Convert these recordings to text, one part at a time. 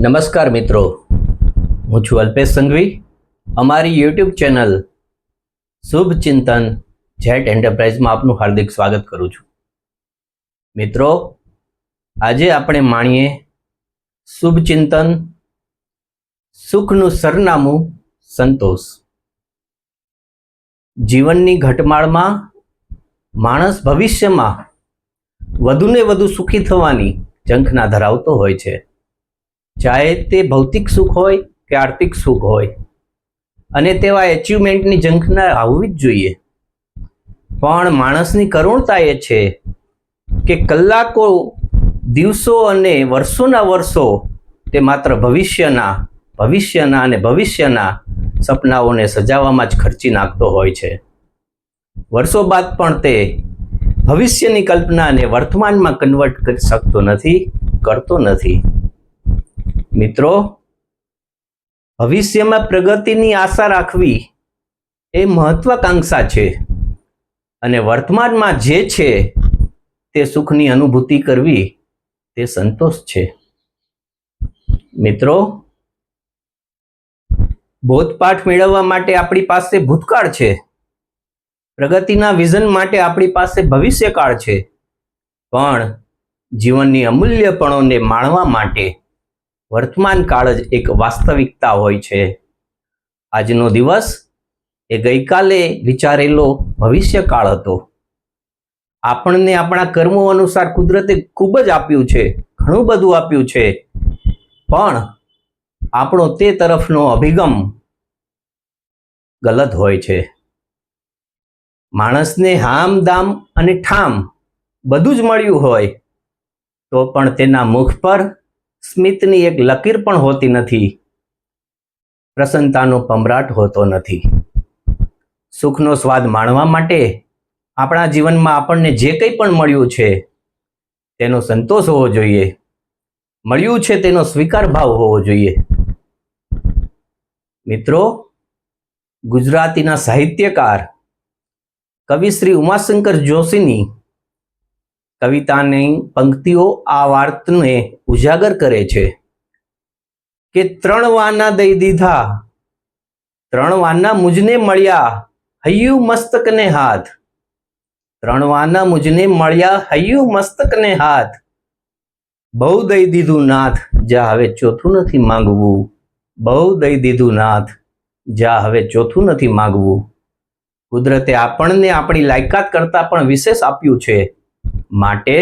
નમસ્કાર મિત્રો, હું છું અલ્પેશ સંઘવી. અમારી યુટ્યુબ ચેનલ શુભ ચિંતન જેટ એન્ટરપ્રાઇઝમાં આપનું હાર્દિક સ્વાગત કરું છું. મિત્રો, આજે આપણે માણીએ શુભ ચિંતન, સુખનું સરનામું સંતોષ. જીવનની ઘટમાળમાં માણસ ભવિષ્યમાં વધુને વધુ સુખી થવાની ઝંખના ધરાવતો હોય છે, ચાહે તે ભૌતિક સુખ હોય કે આર્થિક સુખ હોય, અને તેવા એચિવમેન્ટની ઝંખના આવવી જ જોઈએ. પણ માણસની કરુણતા એ છે કે કલાકો, દિવસો અને વર્ષોના વર્ષો તે માત્ર ભવિષ્યના સપનાઓને સજાવવામાં જ ખર્ચી નાખતો હોય છે. વર્ષો બાદ પણ તે ભવિષ્યની કલ્પનાને વર્તમાનમાં કન્વર્ટ કરી શકતો નથી. મિત્રો, ભવિષ્યમાં પ્રગતિની આશા રાખવી એ મહત્વાકાંક્ષા છે, અને વર્તમાનમાં જે છે તે સુખની અનુભૂતિ કરવી તે સંતોષ છે. મિત્રો, બોધપાઠ મેળવવા માટે આપણી પાસે ભૂતકાળ છે, પ્રગતિના વિઝન માટે આપણી પાસે ભવિષ્યકાળ છે, પણ જીવનની અમૂલ્ય પળોને માણવા માટે વર્તમાન કાળ જ એક વાસ્તવિકતા હોય છે. આજનો દિવસ એ ગઈકાલે વિચારેલો ભવિષ્યકાળ હતો. આપણને આપણા કર્મો અનુસાર કુદરતે ખૂબ જ આપ્યું છે, ઘણું બધું આપ્યું છે, પણ આપણો તે તરફનો અભિગમ ગલત હોય છે. માણસને હામ દામ અને ઠામ બધું જ મળ્યું હોય તો પણ તેના મુખ પર સ્મિતની એક લકીર પણ હોતી નથી, પ્રસન્નતાનો પમરાટ હોતો નથી. સુખનો સ્વાદ માણવા માટે આપણા જીવનમાં આપણને જે કંઈ પણ મળ્યું છે તેનો સંતોષ હોવો જોઈએ, મળ્યું છે તેનો સ્વીકાર ભાવ હોવો જોઈએ. મિત્રો, ગુજરાતીના સાહિત્યકાર કવિ શ્રી ઉમાશંકર જોશીની કવિતાની પંક્તિઓ આ વાતને ઉજાગર કરે છે કે 3 વાના દઈ દીધા, 3 વાના મુજને મળ્યા હૈયું મસ્તકને હાથ, 3 વાના મુજને મળ્યા હૈયું મસ્તકને હાથ, બહુ દઈ દીધું નાથ, જા હવે ચોથું નથી માંગવું, બહુ દઈ દીધું નાથ, જા હવે ચોથું નથી માંગવું. કુદરતે આપણને આપણી લાયકાત કરતાં પણ વિશેષ આપ્યું છે, માટે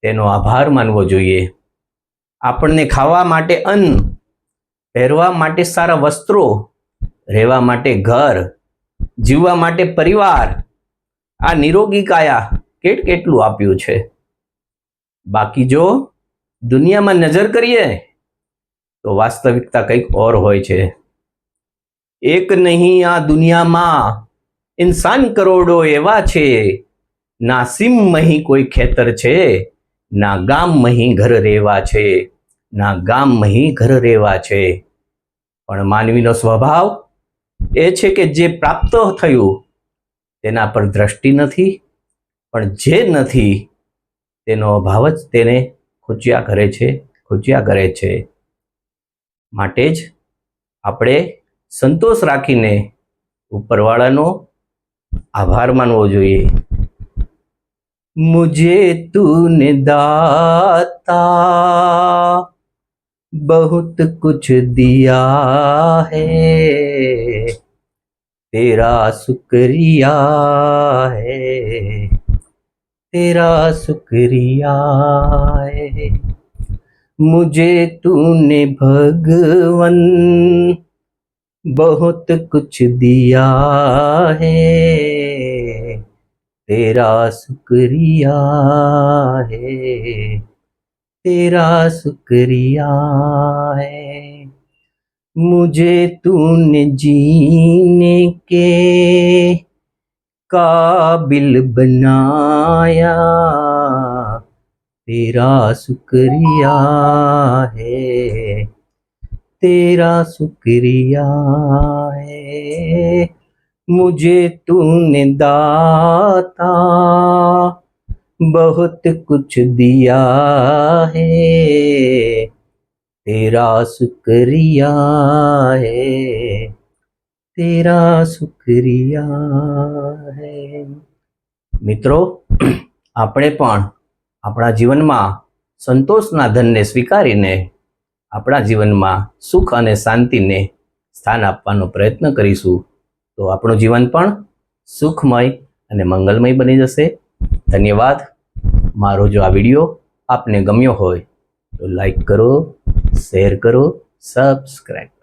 તેનો આભાર માનવો જોઈએ. આપણને ખાવા માટે અન્ન, પહેરવા માટે સારા વસ્ત્રો, રહેવા માટે ઘર, જીવવા માટે પરિવાર, આ નિરોગી કાયા કેટલું આપ્યું છે. બાકી જો દુનિયામાં નજર કરીએ તો વાસ્તવિકતા કંઈક ઓર હોય છે. એક નહીં આ દુનિયામાં ઇન્સાન કરોડો એવા છે, ના સીમ મહી કોઈ ખેતર છે, ના ગામ મહી ઘર રેવા છે, ના ગામ મહી ઘર રેવા છે. પણ માનવીનો સ્વભાવ એ છે કે જે પ્રાપ્ત થયું તેના પર દ્રષ્ટિ નથી, પણ જે નથી તેનો અભાવ જ તેને ખૂચ્યા કરે છે. માટે જ આપણે સંતોષ રાખીને ઉપરવાળાનો આભાર માનવો જોઈએ. મુझे तूने दाता बहुत कुछ दिया है, तेरा शुक्रिया है, तेरा शुक्रिया है. मुझे तूने भगवन बहुत कुछ दिया है, तेरा शुक्रिया है, तेरा शुक्रिया है. मुझे तूने जीने के काबिल बनाया, तेरा शुक्रिया है, तेरा शुक्रिया है. मुझे तूने दाता बहुत कुछ दिया है, तेरा शुक्रिया है, तेरा શુક્રિયા હે. મિત્રો, આપણે પણ આપણા જીવનમાં સંતોષના ધનને સ્વીકારીને આપણા જીવનમાં સુખ અને શાંતિને સ્થાન આપવાનો પ્રયત્ન કરીશું તો આપણું જીવન પણ સુખમય અને મંગલમય બની જશે. ધન્યવાદ. મારો જો આ વિડીયો આપને ગમ્યો હોય તો લાઈક કરો, શેર કરો, સબસ્ક્રાઈબ કરો.